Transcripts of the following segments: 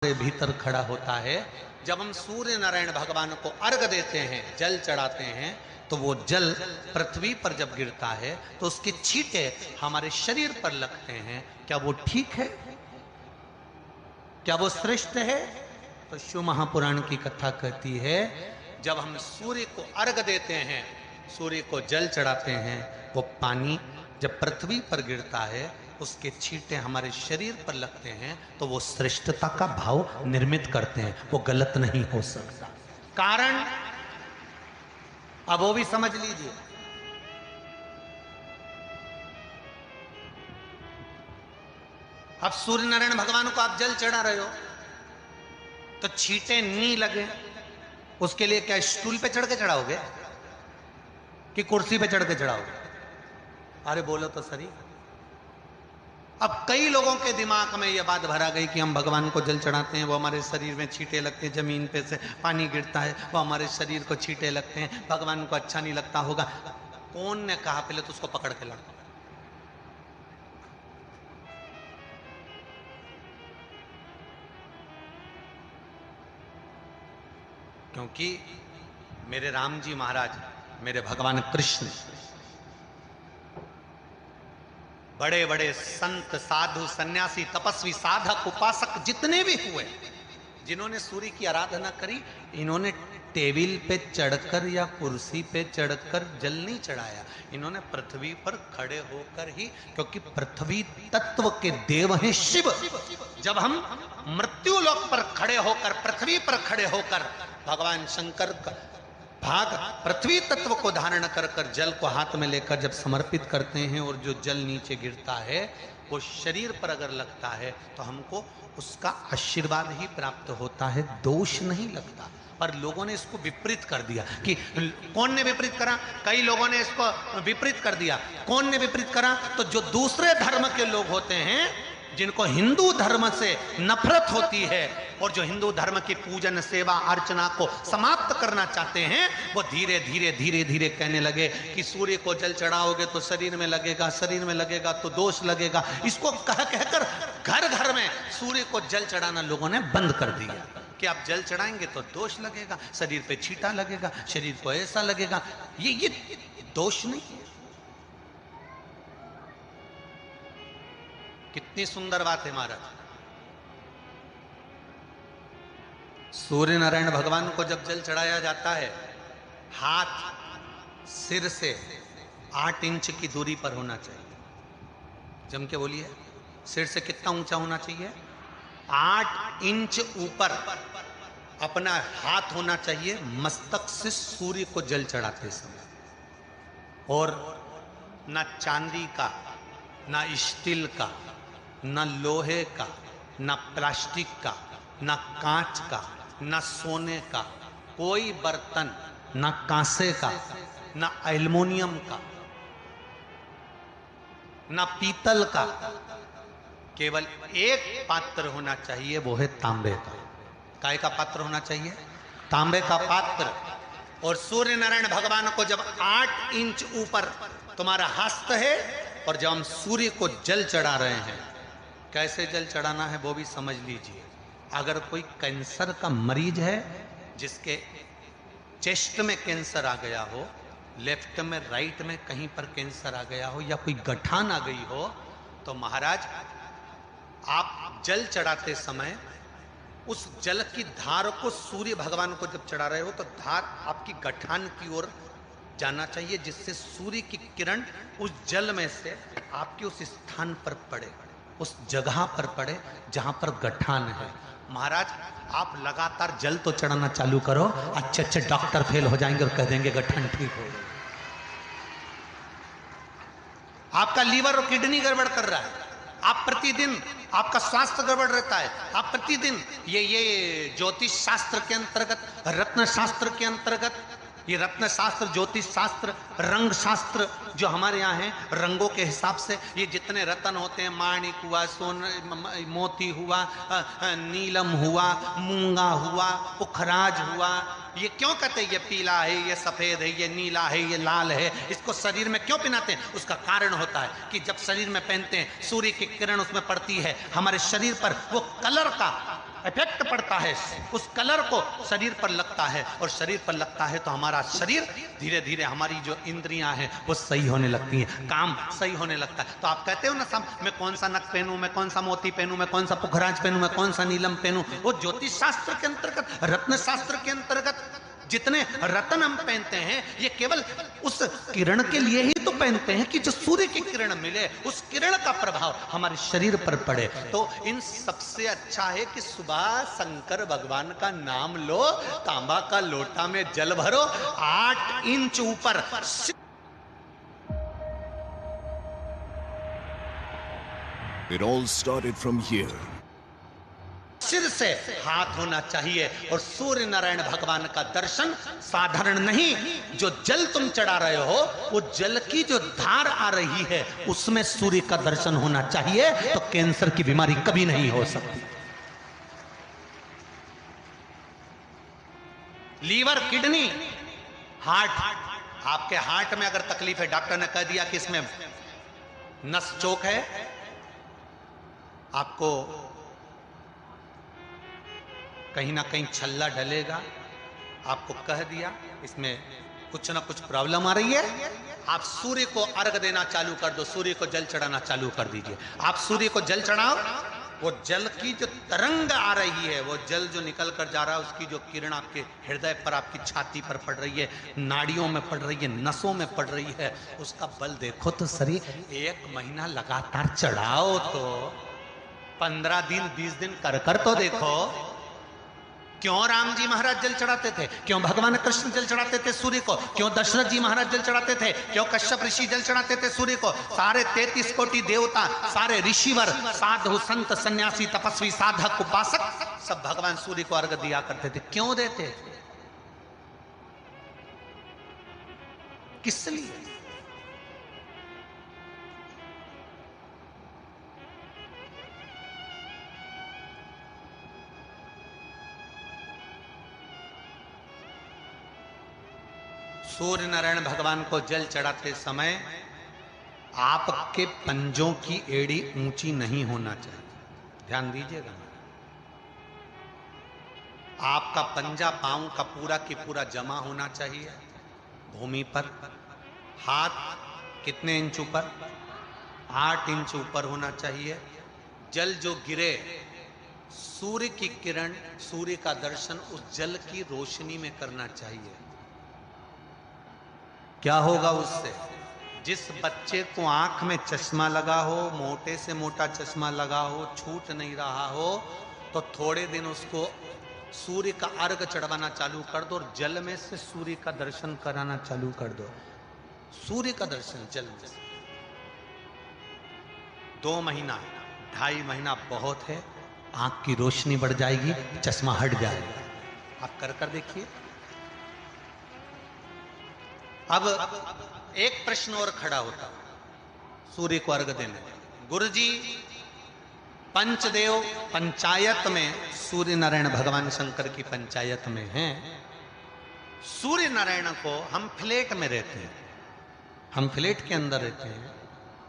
भीतर खड़ा होता है। जब हम सूर्य नारायण भगवान को अर्घ देते हैं, जल चढ़ाते हैं, तो वो जल पृथ्वी पर जब गिरता है तो उसके छींटे हमारे शरीर पर लगते हैं। क्या वो ठीक है? क्या वो श्रेष्ठ है? तो शिव महापुराण की कथा कहती है, जब हम सूर्य को अर्घ देते हैं, सूर्य को जल चढ़ाते हैं, वो पानी जब पृथ्वी पर गिरता है, उसके छींटे हमारे शरीर पर लगते हैं, तो वो श्रेष्ठता का भाव निर्मित करते हैं। वो गलत नहीं हो सकता। कारण अब वो भी समझ लीजिए। अब सूर्य नारायण भगवान को आप जल चढ़ा रहे हो तो छींटे नहीं लगे, उसके लिए क्या स्टूल पे चढ़ के चढ़ाओगे कि कुर्सी पे चढ़ के चढ़ाओगे? अरे बोलो तो सही। अब कई लोगों के दिमाग में यह बात भरा गई कि हम भगवान को जल चढ़ाते हैं, वो हमारे शरीर में छींटे लगते हैं, जमीन पे से पानी गिरता है, वो हमारे शरीर को छींटे लगते हैं, भगवान को अच्छा नहीं लगता होगा। कौन ने कहा? पहले तो उसको पकड़ के लड़ो। क्योंकि मेरे राम जी महाराज, मेरे भगवान कृष्ण, बड़े बड़े संत, साधु, सन्यासी, तपस्वी, साधक, उपासक जितने भी हुए, जिन्होंने सूर्य की आराधना करी, इन्होंने टेबल पे चढ़कर या कुर्सी पे चढ़कर जल नहीं चढ़ाया। इन्होंने पृथ्वी पर खड़े होकर ही, क्योंकि पृथ्वी तत्व के देव हैं शिव। जब हम मृत्यु लोक पर खड़े होकर, पृथ्वी पर खड़े होकर भगवान शंकर का भाग पृथ्वी तत्व को धारण कर कर जल को हाथ में लेकर जब समर्पित करते हैं, और जो जल नीचे गिरता है वो शरीर पर अगर लगता है तो हमको उसका आशीर्वाद ही प्राप्त होता है, दोष नहीं लगता। पर लोगों ने इसको विपरीत कर दिया। कि कौन ने विपरीत करा? कई लोगों ने इसको विपरीत कर दिया। कौन ने विपरीत करा? तो जो दूसरे धर्म के लोग होते हैं, जिनको हिंदू धर्म से नफरत होती है और जो हिंदू धर्म की पूजन, सेवा, अर्चना को समाप्त करना चाहते हैं, वो धीरे धीरे धीरे धीरे कहने लगे कि सूर्य को जल चढ़ाओगे तो शरीर में लगेगा, शरीर में लगेगा तो दोष लगेगा। इसको कह कहकर घर घर में सूर्य को जल चढ़ाना लोगों ने बंद कर दिया कि आप जल चढ़ाएंगे तो दोष लगेगा, शरीर पे छींटा लगेगा, शरीर को ऐसा लगेगा। ये दोष नहीं है। कितनी सुंदर बात है महाराज। सूर्य नारायण भगवान को जब जल चढ़ाया जाता है, हाथ सिर से 8 इंच की दूरी पर होना चाहिए। जम के बोलिए, सिर से कितना ऊंचा होना चाहिए? 8 इंच ऊपर अपना हाथ होना चाहिए मस्तक से सूर्य को जल चढ़ाते समय। और ना चांदी का, ना स्टील का, ना लोहे का, ना प्लास्टिक का, ना कांच का, ना सोने का कोई बर्तन, ना कांसे का, ना एल्युमिनियम का, ना पीतल का, केवल एक पात्र होना चाहिए, वो है तांबे का। काय का पात्र होना चाहिए? तांबे का पात्र। और सूर्य नारायण भगवान को जब 8 इंच ऊपर तुम्हारा हस्त है, और जब हम सूर्य को जल चढ़ा रहे हैं, कैसे जल चढ़ाना है वो भी समझ लीजिए। अगर कोई कैंसर का मरीज है, जिसके चेस्ट में कैंसर आ गया हो, लेफ्ट में, राइट में कहीं पर कैंसर आ गया हो, या कोई गठान आ गई हो, तो महाराज आप जल चढ़ाते समय उस जल की धार को सूर्य भगवान को जब चढ़ा रहे हो, तो धार आपकी गठान की ओर जाना चाहिए, जिससे सूर्य की किरण उस जल में से आपके उस स्थान पर पड़े, उस जगह पर पड़े जहां पर गठान है। महाराज आप लगातार जल तो चढ़ाना चालू करो, अच्छे अच्छे डॉक्टर फेल हो जाएंगे और कह देंगे गठान ठीक हो गई। आपका लीवर और किडनी गड़बड़ कर रहा है, आप प्रतिदिन, आपका स्वास्थ्य गड़बड़ रहता है, आप प्रतिदिन ये ज्योतिष शास्त्र के अंतर्गत, रत्न शास्त्र के अंतर्गत, ये रत्न शास्त्र, ज्योतिष शास्त्र, रंग शास्त्र जो हमारे यहाँ है, रंगों के हिसाब से ये जितने रत्न होते हैं, माणिक हुआ, मोती हुआ, नीलम हुआ, मूंगा हुआ, पुखराज हुआ, ये क्यों कहते हैं ये पीला है, ये सफेद है, ये नीला है, ये लाल है, इसको शरीर में क्यों पहनाते हैं? उसका कारण होता है कि जब शरीर में पहनते हैं, सूर्य की किरण उसमें पड़ती है, हमारे शरीर पर वो कलर का इफेक्ट पड़ता है, उस कलर को शरीर पर लगता है, और शरीर पर लगता है तो हमारा शरीर धीरे धीरे, हमारी जो इंद्रियां हैं वो सही होने लगती हैं, काम सही होने लगता है। तो आप कहते हो ना सब, मैं कौन सा नक पहनूं, मैं कौन सा मोती पहनूं, मैं कौन सा पुखराज पहनूं, मैं कौन सा नीलम पहनूं, वो ज्योतिष शास्त्र के अंतर्गत, रत्न शास्त्र के अंतर्गत जितने रत्न हम पहनते हैं ये केवल उस किरण के लिए ही तो पहनते हैं कि जो सूर्य की किरण मिले, उस किरण का प्रभाव हमारे शरीर पर पड़े। तो इन सबसे अच्छा है कि सुबह शंकर भगवान का नाम लो, तांबा का लोटा में जल भरो, 8 इंच ऊपर It all started from here. सिर से हाथ होना चाहिए, और सूर्य नारायण भगवान का दर्शन साधारण नहीं, जो जल तुम चढ़ा रहे हो वो जल की जो धार आ रही है उसमें सूर्य का दर्शन होना चाहिए, तो कैंसर की बीमारी कभी नहीं हो सकती। लीवर, किडनी, हार्ट, आपके हार्ट में अगर तकलीफ है, डॉक्टर ने कह दिया कि इसमें नस चोक है, आपको कहीं ना कहीं छल्ला डलेगा, आपको कह दिया इसमें कुछ ना कुछ प्रॉब्लम आ रही है, आप सूर्य को अर्घ देना चालू कर दो, सूर्य को जल चढ़ाना चालू कर दीजिए। आप सूर्य को जल चढ़ाओ, वो जल की जो तरंग आ रही है, वो जल जो निकल कर जा रहा है, उसकी जो किरण आपके हृदय पर, आपकी छाती पर पड़ रही है, नाड़ियों में पड़ रही है, नसों में पड़ रही है, उसका बल देखो तो सही। 1 महीना लगातार चढ़ाओ तो 15 दिन 20 दिन कर तो देखो। क्यों राम जी महाराज जल चढ़ाते थे, क्यों भगवान कृष्ण जल चढ़ाते थे सूर्य को, क्यों दशरथ जी महाराज जल चढ़ाते थे, क्यों कश्यप ऋषि जल चढ़ाते थे सूर्य को, सारे 33 कोटि देवता, सारे ऋषिवर, साधु संत सन्यासी तपस्वी साधक उपासक सब भगवान सूर्य को अर्घ दिया करते थे। क्यों देते थे, किस लिए? सूर्य नारायण भगवान को जल चढ़ाते समय आपके पंजों की एड़ी ऊंची नहीं होना चाहिए, ध्यान दीजिएगा। आपका पंजा पांव का पूरा की पूरा जमा होना चाहिए भूमि पर। हाथ कितने इंच ऊपर, 8 इंच ऊपर होना चाहिए। जल जो गिरे, सूर्य की किरण, सूर्य का दर्शन उस जल की रोशनी में करना चाहिए। क्या होगा उससे? जिस बच्चे को आंख में चश्मा लगा हो, मोटे से मोटा चश्मा लगा हो, छूट नहीं रहा हो, तो थोड़े दिन उसको सूर्य का अर्घ चढ़वाना चालू कर दो और जल में से सूर्य का दर्शन कराना चालू कर दो। सूर्य का दर्शन जल में से 2 महीना 2.5 महीना बहुत है, आंख की रोशनी बढ़ जाएगी, चश्मा हट जाएगा। आप कर देखिए। अब एक प्रश्न और खड़ा होता, सूर्य को अर्घ देने। गुरुजी, पंचदेव पंचायत में सूर्य नारायण भगवान शंकर की पंचायत में हैं। सूर्य नारायण को हम फ्लैट में रहते हैं, हम फ्लैट के अंदर रहते हैं,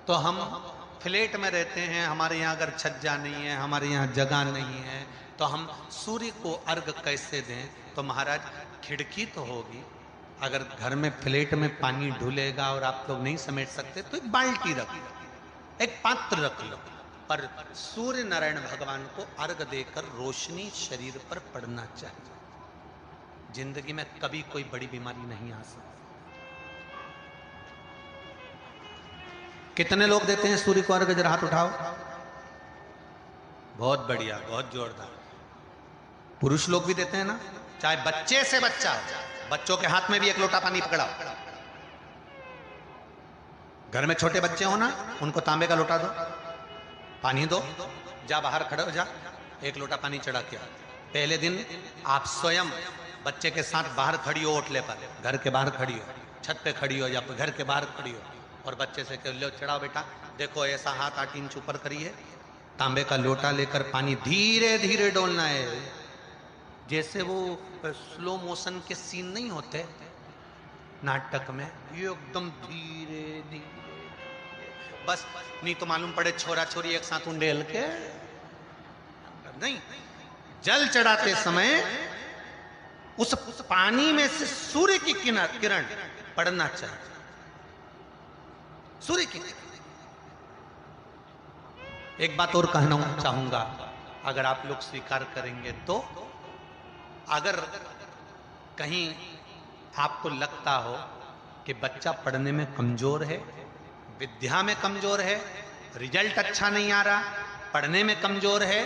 तो हम फ्लैट में रहते हैं, हमारे यहाँ अगर छज्जा नहीं है, हमारे यहाँ जगह नहीं है, तो हम सूर्य को अर्घ कैसे दें? तो महाराज खिड़की तो होगी, अगर घर में फ्लैट में पानी ढुलेगा और आप लोग नहीं समेट सकते तो एक बाल्टी रख लो, एक पात्र रख लो, पर सूर्य नारायण भगवान को अर्घ देकर रोशनी शरीर पर पड़ना चाहिए। जिंदगी में कभी कोई बड़ी बीमारी नहीं आ सकती। कितने लोग देते हैं सूर्य को अर्घ? जरा हाथ उठाओ। बहुत बढ़िया, बहुत जोरदार। पुरुष लोग भी देते हैं ना, चाहे बच्चे से बच्चा हो, बच्चों के हाथ में भी 1 लोटा पानी पकड़ाओ। घर में छोटे बच्चे हो ना, उनको तांबे का लोटा दो, पानी दो, जा बाहर खड़े हो जा, 1 लोटा पानी चढ़ा के। पहले दिन आप स्वयं बच्चे के साथ बाहर खड़ी हो, ओटले पर, घर के बाहर खड़ी हो, छत पे खड़ी हो या घर के बाहर खड़ी हो, और बच्चे से कह लो चढ़ाओ बेटा, देखो ऐसा हाथ 8 इंच ऊपर करिए, तांबे का लोटा लेकर पानी धीरे धीरे डोलना है। जैसे वो स्लो मोशन के सीन नहीं होते नाटक में, ये एकदम धीरे धीरे, बस नहीं तो मालूम पड़े छोरा छोरी एक साथ उंडेल के नहीं, जल चढ़ाते समय उस पानी में से सूर्य की किरण पड़ना चाहिए, सूर्य की किरण। एक बात और कहना चाहूंगा, अगर आप लोग स्वीकार करेंगे तो, अगर कहीं आपको लगता हो कि बच्चा पढ़ने में कमजोर है, विद्या में कमजोर है, रिजल्ट अच्छा नहीं आ रहा, पढ़ने में कमजोर है,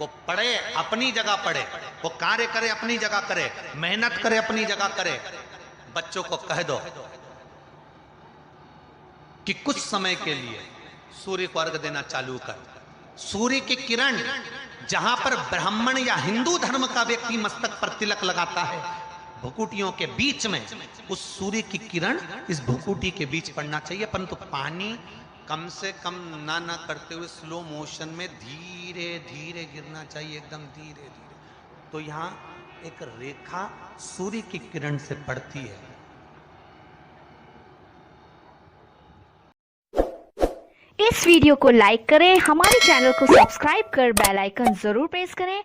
वो पढ़े, अपनी जगह पढ़े, वो कार्य करे, अपनी जगह करे, मेहनत करे, अपनी जगह करे। बच्चों को कह दो कि कुछ समय के लिए सूर्य को अर्घ देना चालू कर। सूर्य की किरण जहां पर ब्राह्मण या हिंदू धर्म का व्यक्ति मस्तक पर तिलक लगाता है, भुकुटियों के बीच में उस सूर्य की किरण इस भुकुटी के बीच पड़ना चाहिए, परंतु पानी कम से कम ना करते हुए स्लो मोशन में धीरे धीरे गिरना चाहिए, एकदम धीरे धीरे। तो यहां एक रेखा सूर्य की किरण से पड़ती है। इस वीडियो को लाइक करें, हमारे चैनल को सब्सक्राइब कर बेल आइकन जरूर प्रेस करें